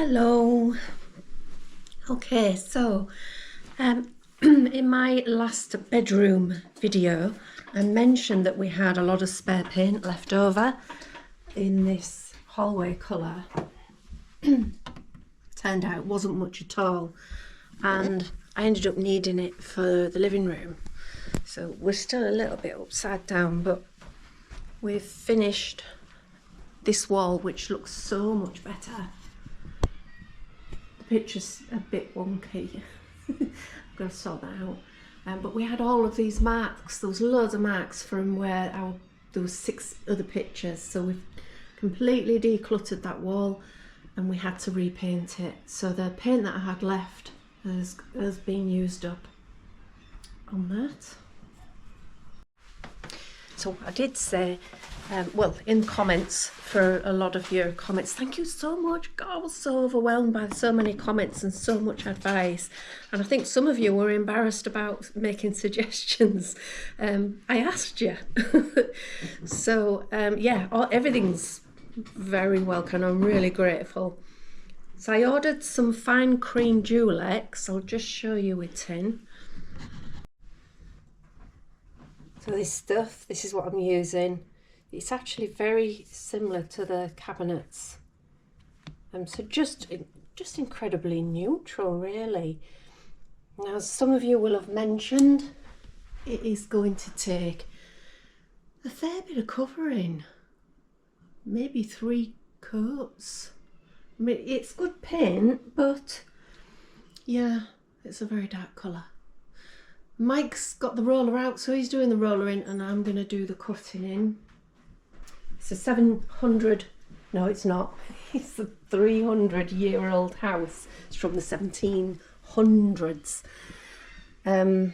Hello. Okay, so in my last bedroom video I mentioned that we had a lot of spare paint left over in this hallway colour. Turned out it wasn't much at all, and I ended up needing it for the living room, so we're still a little bit upside down, but we've finished this wall, which looks so much better. The picture's a bit wonky. I've got to sort that out. But we had all of these marks. There was loads of marks from where there was 6 other pictures, so we've completely decluttered that wall and we had to repaint it. So the paint that I had left has been used up on that. So I did say, well, in comments, for a lot of your comments, thank you so much. God, I was so overwhelmed by so many comments and so much advice. And I think some of you were embarrassed about making suggestions. I asked you. So, yeah, everything's very welcome. I'm really grateful. So I ordered some fine cream Dualex. I'll just show you it in. So this stuff, this is what I'm using. It's actually very similar to the cabinets. So just incredibly neutral, really. Now, as some of you will have mentioned, it is going to take a fair bit of covering. Maybe 3 coats. I mean, it's good paint, but yeah, it's a very dark colour. Mike's got the roller out, so he's doing the roller in and I'm going to do the cutting in. It's a 700, no it's not, it's a 300-year-old house. It's from the 1700s. So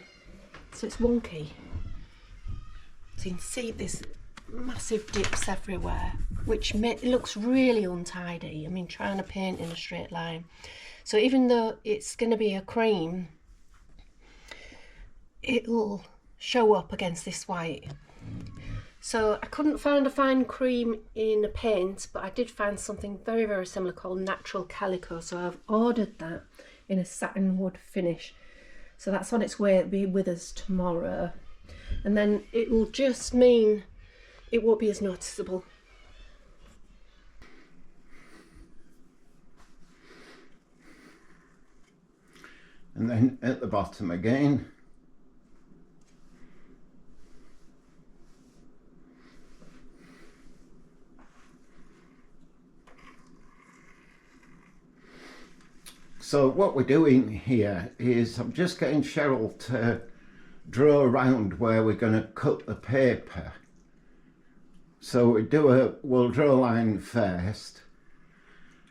it's wonky. So you can see this massive dips everywhere, which it looks really untidy. I mean, trying to paint in a straight line. So even though it's going to be a cream, it'll show up against this white. So I couldn't find a fine cream in a paint, but I did find something very, very similar called Natural Calico. So I've ordered that in a satin wood finish. So that's on its way to be with us tomorrow. And then it will just mean it won't be as noticeable. And then at the bottom again. So what we're doing here is I'm just getting Cheryl to draw around where we're going to cut the paper. So we'll draw a line first,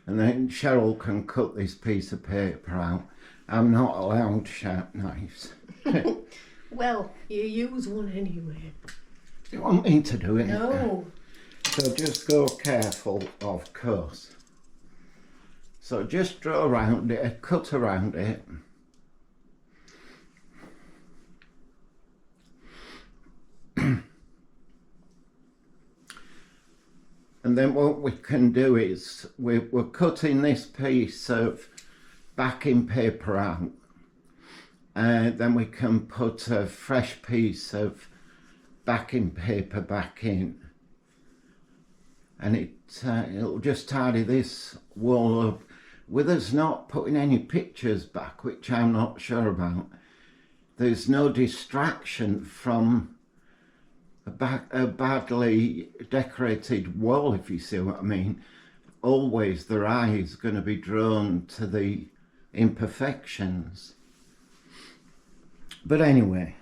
and then Cheryl can cut this piece of paper out. I'm not allowed sharp knives. Well, you use one anyway. Do you want me to do it? No. So just go careful, of course. So just draw around it, cut around it. And then what we can do is we're cutting this piece of backing paper out, and then we can put a fresh piece of backing paper back in, and it'll just tidy this wall up. With us not putting any pictures back, which I'm not sure about, there's no distraction from a badly decorated wall, if you see what I mean. Always their eye is going to be drawn to the imperfections. But anyway,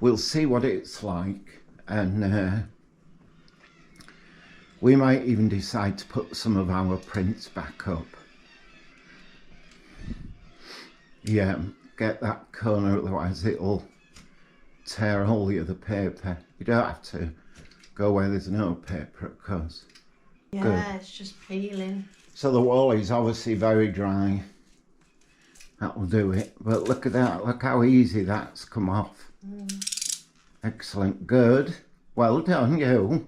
we'll see what it's like, and we might even decide to put some of our prints back up. Yeah, get that corner, otherwise it'll tear all the other paper. You don't have to go where there's no paper, of course. Yeah, good. It's just peeling. So the wall is obviously very dry. That will do it. But look at that, look how easy that's come off. Excellent, good. Well done, you.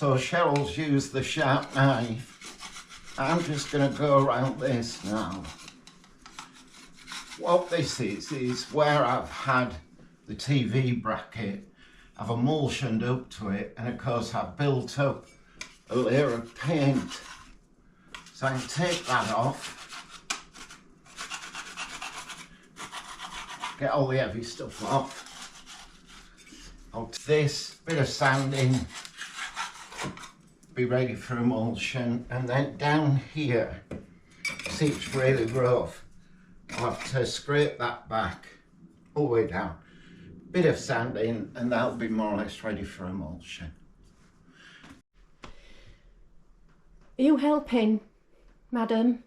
So Cheryl's used the sharp knife. I'm just going to go around this now. What this is where I've had the TV bracket. I've emulsioned up to it, and of course I've built up a layer of paint. So I can take that off. Get all the heavy stuff off. I'll do this bit of sanding, be ready for emulsion, and then down here, see it's really rough. I'll have to scrape that back all the way down. Bit of sanding, and that'll be more or less ready for emulsion. Are you helping, madam?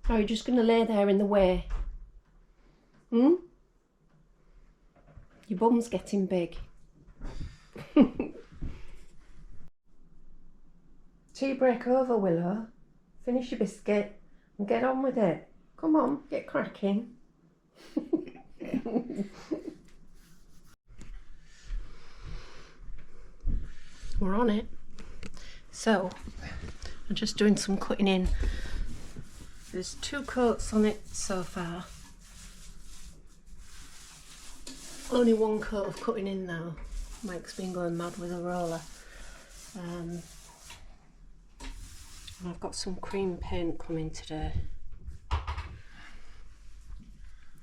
Or are you just going to lay there in the way? Hmm? Your bum's getting big. Tea break over, Willow. Finish your biscuit and get on with it. Come on, get cracking. We're on it. So, I'm just doing some cutting in. There's 2 coats on it so far. Only 1 coat of cutting in now. Mike's been going mad with a roller. And I've got some cream paint coming today.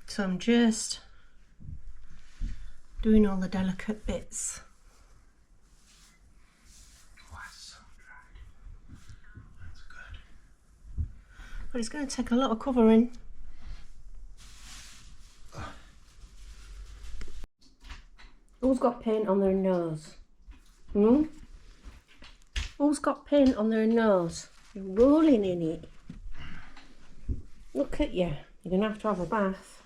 So I'm just doing all the delicate bits. Oh, that's so dry. That's good. But it's going to take a lot of covering. Who's got paint on their nose? Hmm? Who's got paint on their nose? You're rolling in it. Look at you. You're going to have a bath.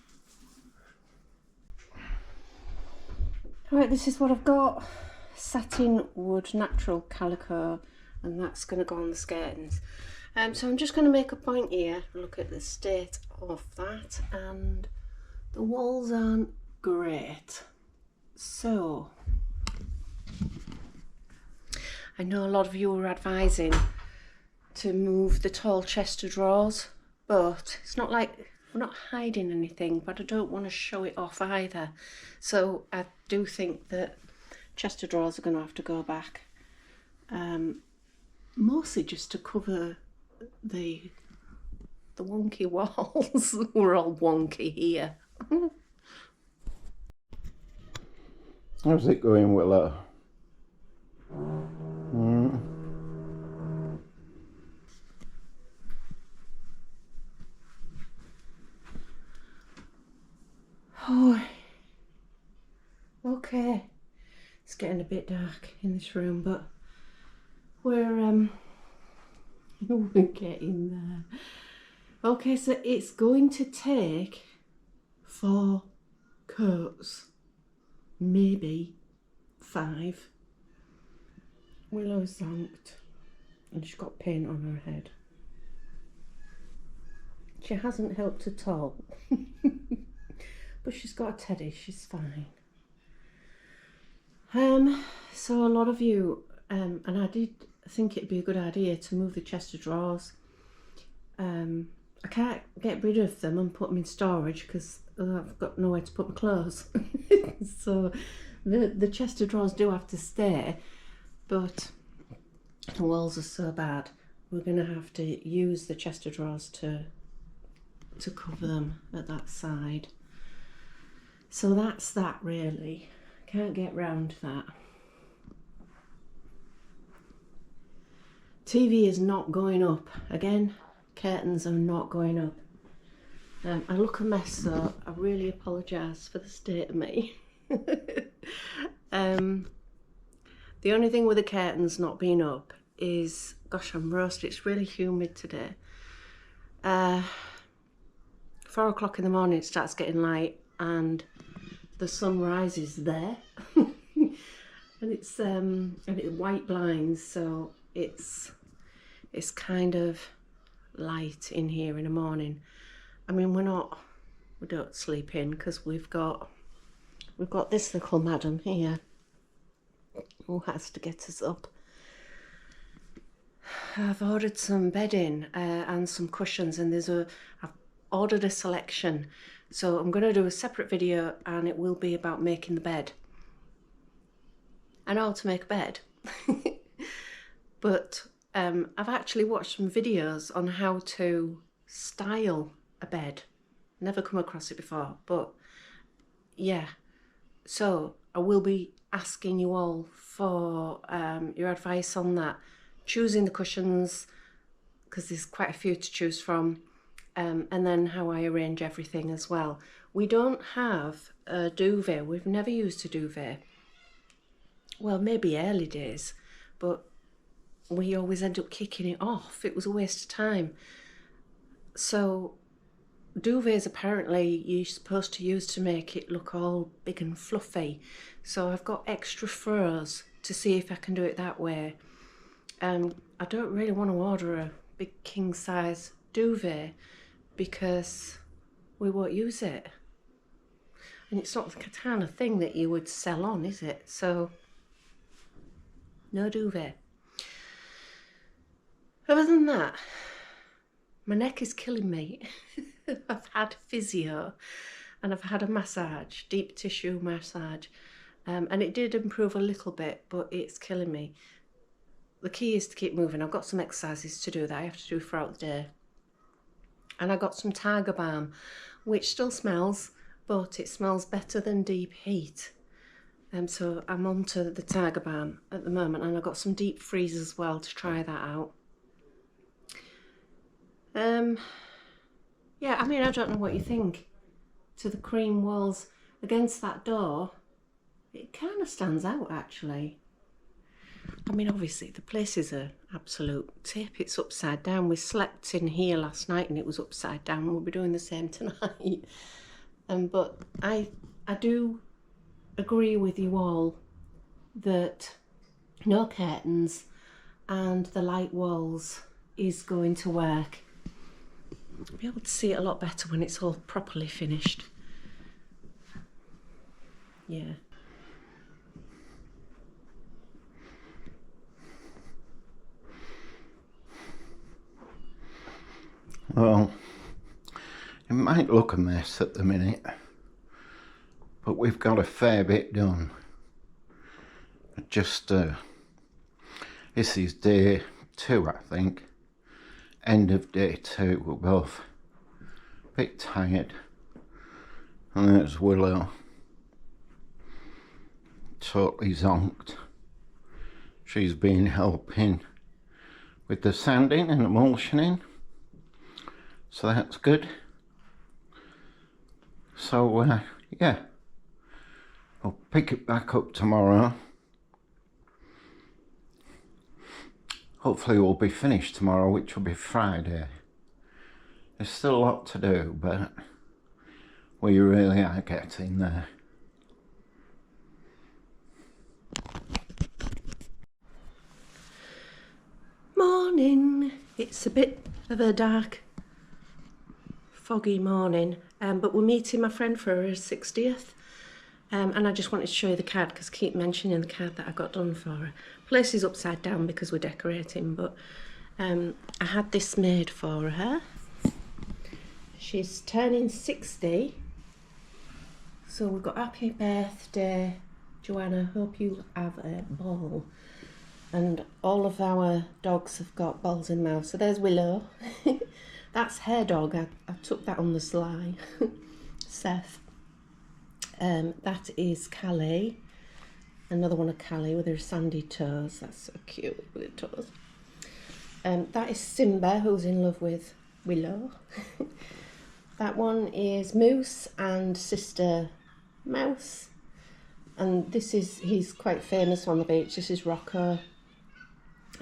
Right, this is what I've got. Satin wood natural calico, and that's going to go on the skirtings. So I'm just going to make a point here, look at the state of that, and the walls aren't great. So I know a lot of you were advising to move the tall chest of drawers, but it's not like we're not hiding anything, but I don't want to show it off either. So I do think that chest of drawers are going to have to go back, mostly just to cover the wonky walls. We're all wonky here. How's it going, Willow? Oh, okay. It's getting a bit dark in this room, but we're getting there. Okay, so it's going to take 4 coats, maybe 5. Willow's zonked and she's got paint on her head. She hasn't helped at all. But she's got a teddy, she's fine. So a lot of you, and I did think it'd be a good idea to move the chest of drawers. I can't get rid of them and put them in storage because I've got nowhere to put my clothes. So the chest of drawers do have to stay, but the walls are so bad, we're going to have to use the chest of drawers to cover them at that side. So that's that really. Can't get round that. TV is not going up. Again, curtains are not going up. I look a mess though. I really apologise for the state of me. The only thing with the curtains not being up is, gosh, I'm roasted. It's really humid today. 4 o'clock in the morning it starts getting light and the sun rises there. And it's white blinds, so it's kind of light in here in the morning. I mean, we don't sleep in because we've got this little madam here who has to get us up. I've ordered some bedding and some cushions, and I've ordered a selection. So I'm going to do a separate video, and it will be about making the bed. I know how to make a bed, but I've actually watched some videos on how to style a bed. Never come across it before, but yeah. So I will be asking you all for your advice on that. Choosing the cushions, because there's quite a few to choose from, and then how I arrange everything as well. We don't have a duvet. We've never used a duvet. Well, maybe early days, but we always end up kicking it off. It was a waste of time. So duvets apparently you're supposed to use to make it look all big and fluffy. So I've got extra furs to see if I can do it that way. I don't really want to order a big king size duvet because we won't use it. And it's not the kind of thing that you would sell on, is it? So no duvet. Other than that, my neck is killing me. I've had physio and I've had a massage, deep tissue massage, and it did improve a little bit, but it's killing me. The key is to keep moving. I've got some exercises to do that I have to do throughout the day. And I got some Tiger Balm, which still smells, but it smells better than deep heat. So I'm on to the Tiger Balm at the moment, and I've got some deep freeze as well to try that out. Yeah, I mean, I don't know what you think. To the cream walls against that door, it kind of stands out actually. I mean, obviously the place is an absolute tip. It's upside down. We slept in here last night and it was upside down. We'll be doing the same tonight. But I do agree with you all that no curtains and the light walls is going to work. I'll be able to see it a lot better when it's all properly finished. Yeah. Well, it might look a mess at the minute, but we've got a fair bit done. Just, this is day 2, I think. End of day 2, we're both a bit tired. And there's Willow, totally zonked. She's been helping with the sanding and emulsioning, so that's good. So yeah, I'll pick it back up tomorrow. Hopefully we'll be finished tomorrow, which will be Friday. There's still a lot to do, but we really are getting there. Morning. It's a bit of a dark, foggy morning, but we're meeting my friend for her 60th. And I just wanted to show you the card because I keep mentioning the card that I got done for her. Place is upside down because we're decorating, but I had this made for her. She's turning 60, so we've got happy birthday, Joanna, hope you have a ball. And all of our dogs have got balls in mouth. So there's Willow. That's her dog. I took that on the sly. Seth. That is Callie. Another one of Callie with her sandy toes. That's so cute with her toes. That is Simba, who's in love with Willow. That one is Moose and Sister Mouse. And he's quite famous on the beach. This is Rocco.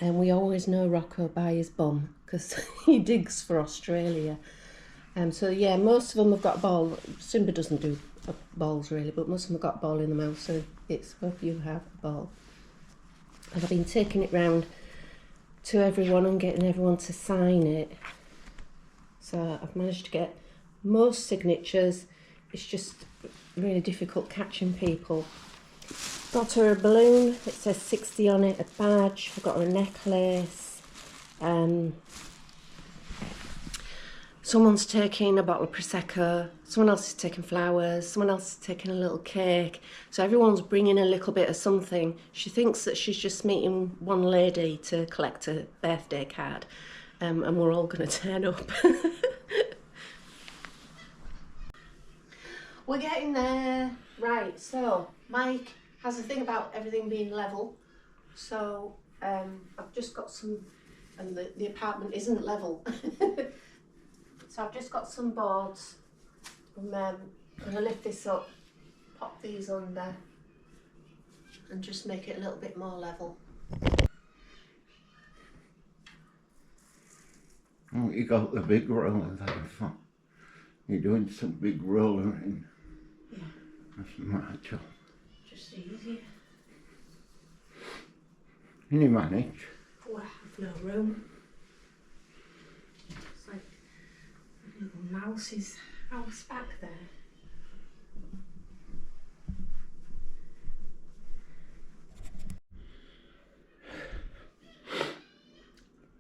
And we always know Rocco by his bum because he digs for Australia. So yeah, most of them have got a ball. Simba doesn't do balls really, but most of them have got a ball in the mouth, so it's hope you have a ball. And I've been taking it round to everyone and getting everyone to sign it. So I've managed to get most signatures. It's just really difficult catching people. Got her a balloon, it says 60 on it, a badge, I've got her a necklace, Someone's taking a bottle of Prosecco, someone else is taking flowers, someone else is taking a little cake. So everyone's bringing a little bit of something. She thinks that she's just meeting one lady to collect a birthday card, and we're all going to turn up. We're getting there. Right, so Mike has a thing about everything being level. So I've just got some, and the apartment isn't level. So I've just got some boards. I'm going to lift this up, pop these under, and just make it a little bit more level. Oh, you got the big roller there for. You're doing some big rollering. Yeah. That's my job. Just easy. Can you manage? Oh, I have no room. It's like a little mouse's house back there.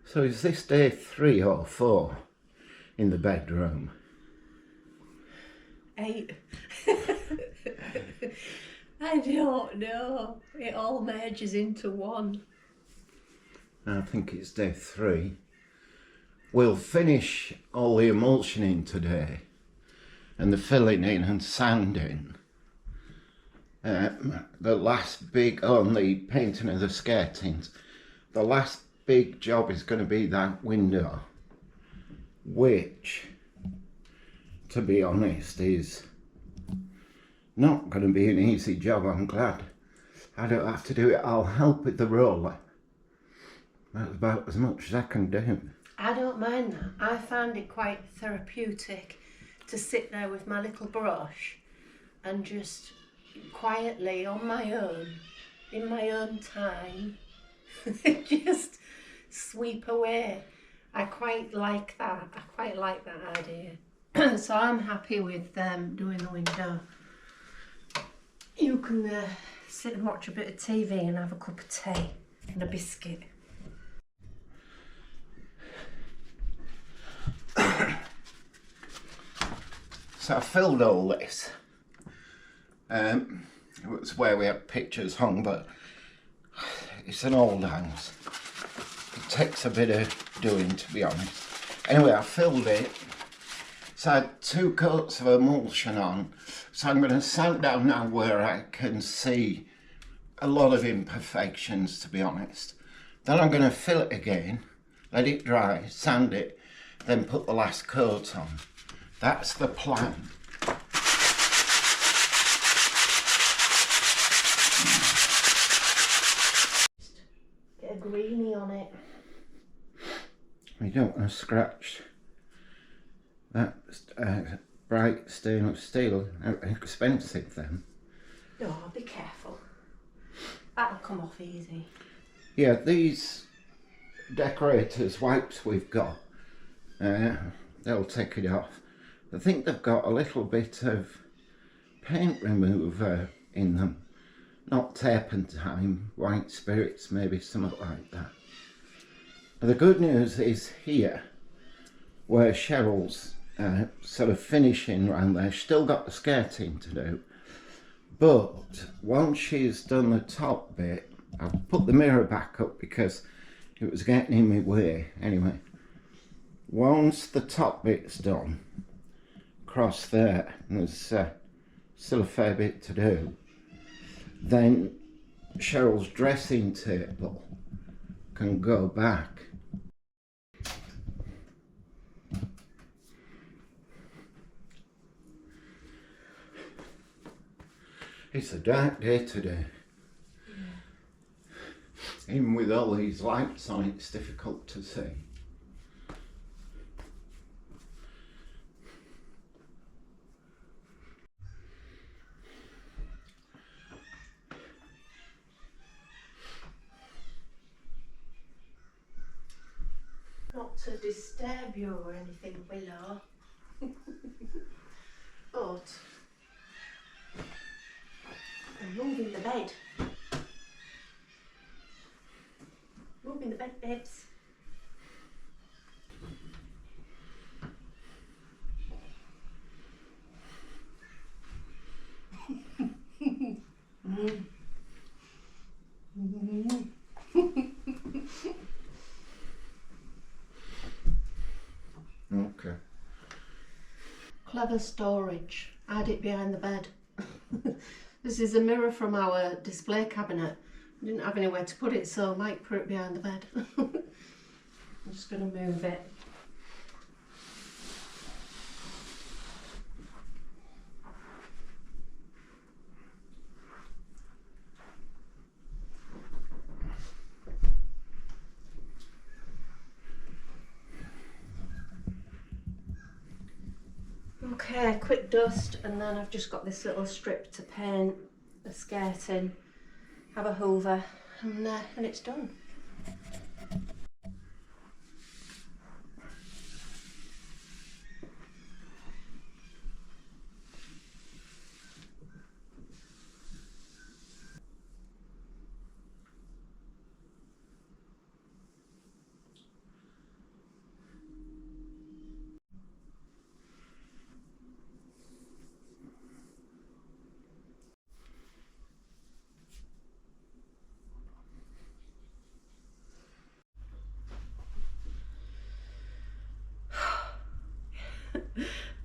So is this day 3 or 4 in the bedroom? 8. I don't know. It all merges into one. I think it's day 3. We'll finish all the emulsioning today and the filling in and sanding. The last big on the painting of the skirtings. The last big job is going to be that window, which, to be honest, is not going to be an easy job. I'm glad I don't have to do it. I'll help with the roller. That's about as much as I can do. I don't mind that. I find it quite therapeutic to sit there with my little brush and just quietly on my own, in my own time, just sweep away. I quite like that. I quite like that idea. So I'm happy with doing the window. You can sit and watch a bit of TV and have a cup of tea and a biscuit. So I filled all this. It was where we had pictures hung, but it's an old house. It takes a bit of doing, to be honest. Anyway, I filled it. So I had 2 coats of emulsion on. So I'm going to sand down now where I can see a lot of imperfections, to be honest. Then I'm going to fill it again, let it dry, sand it, then put the last coat on. That's the plan. Get a greenie on it. You don't want to scratch that bright stainless steel. Expensive then. No, be careful. That'll come off easy. Yeah, these decorators wipes we've got, they'll take it off. I think they've got a little bit of paint remover in them. Not turpentine, white spirits, maybe something like that. The good news is here, where Cheryl's sort of finishing around there, she's still got the skirting to do. But once she's done the top bit, I'll put the mirror back up because it was getting in my way. Anyway, once the top bit's done, across there, and there's still a fair bit to do, then Cheryl's dressing table can go back. It's a dark day today. Yeah. Even with all these lights on, it's difficult to see. Not to disturb you or anything, Willow. But I'm moving the bed. Moving the bed, babes. Okay. Clever storage. Hide it behind the bed. This is a mirror from our display cabinet. I didn't have anywhere to put it, so Mike put it behind the bed. I'm just going to move it. Okay, quick dust, and then I've just got this little strip to paint the skirting, have a hoover, and it's done.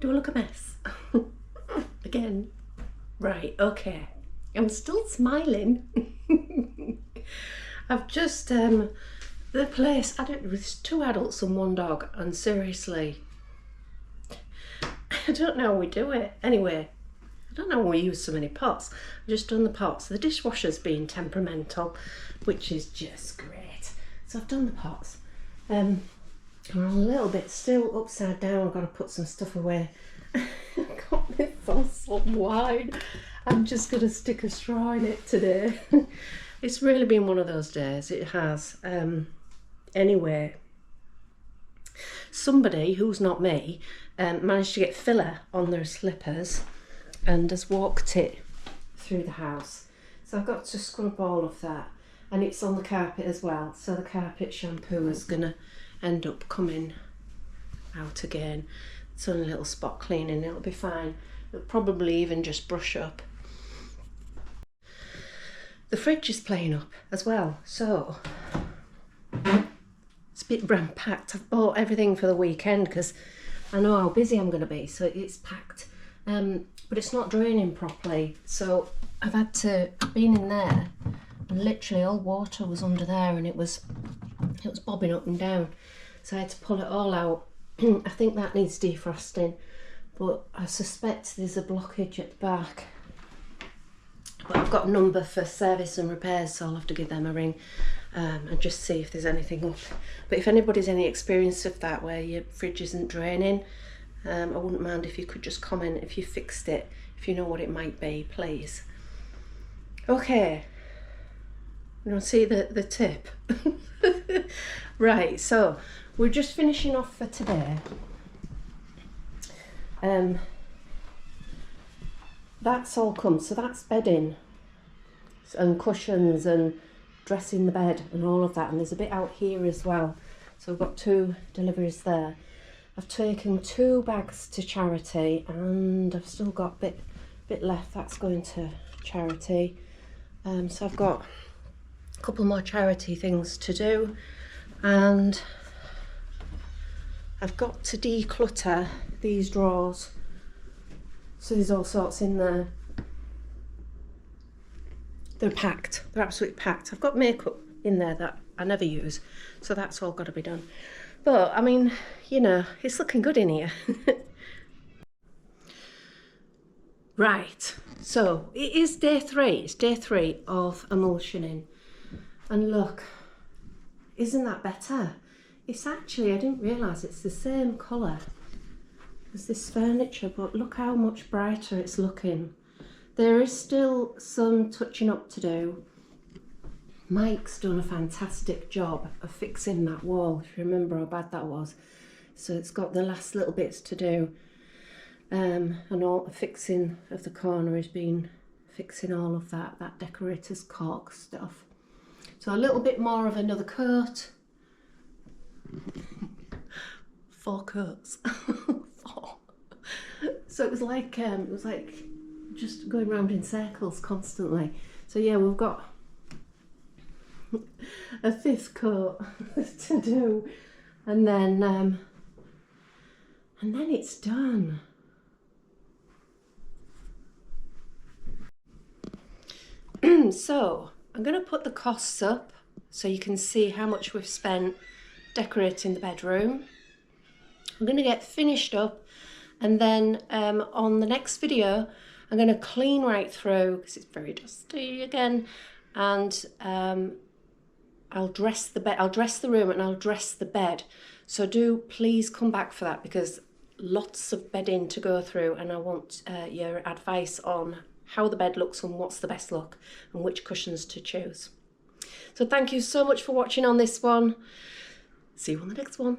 Do I look a mess? Again. Right, okay. I'm still smiling. I've just, the place, there's 2 adults and 1 dog, and seriously, I don't know how we do it. Anyway, I don't know why we use so many pots. I've just done the pots. The dishwasher's been temperamental, which is just great. So I've done the pots. I'm a little bit still upside down. I've got to put some stuff away. I've got this some wine. I'm just going to stick a straw in it today. It's really been one of those days. It has. Anyway, somebody who's not me managed to get filler on their slippers and has walked it through the house. So I've got to scrub all of that. And it's on the carpet as well. So the carpet shampoo is going to end up coming out again. It's only a little spot cleaning, it'll be fine. It'll probably even just brush up. The fridge is playing up as well, so it's a bit brand packed. I've bought everything for the weekend because I know how busy I'm going to be, so it's packed. But it's not draining properly, so I've been in there and literally all water was under there, and it was bobbing up and down. So I had to pull it all out. I think that needs defrosting, but I suspect there's a blockage at the back. But I've got a number for service and repairs, so I'll have to give them a ring and just see if there's anything up. But if anybody's any experience of that, where your fridge isn't draining, I wouldn't mind if you could just comment if you fixed it, if you know what it might be, please. Okay, you want to see the tip? Right, so we're just finishing off for today. That's all come, so that's bedding and cushions and dressing the bed and all of that, and there's a bit out here as well, so we've got 2 deliveries there. I've taken 2 bags to charity, and I've still got a bit left. That's going to charity. So I've got a couple more charity things to do, and I've got to declutter these drawers. So there's all sorts in there. They're packed. They're absolutely packed. I've got makeup in there that I never use, so that's all got to be done. But I mean, you know, it's looking good in here. Right, so it is day 3. It's day 3 of emulsioning. And look, isn't that better? It's actually, I didn't realise it's the same colour as this furniture, but look how much brighter it's looking. There is still some touching up to do. Mike's done a fantastic job of fixing that wall, if you remember how bad that was. So it's got the last little bits to do. And all the fixing of the corner has been fixing all of that decorator's cork stuff. So a little bit more of another coat. 4 coats. 4. So it was like just going round in circles constantly. So yeah, we've got a fifth coat to do, and then it's done. So I'm going to put the costs up so you can see how much we've spent decorating the bedroom. I'm going to get finished up, and then on the next video I'm going to clean right through because it's very dusty again, and I'll dress the bed, I'll dress the room, and I'll dress the bed. So do please come back for that, because lots of bedding to go through, and I want your advice on how the bed looks and what's the best look and which cushions to choose. So thank you so much for watching on this one. See you on the next one.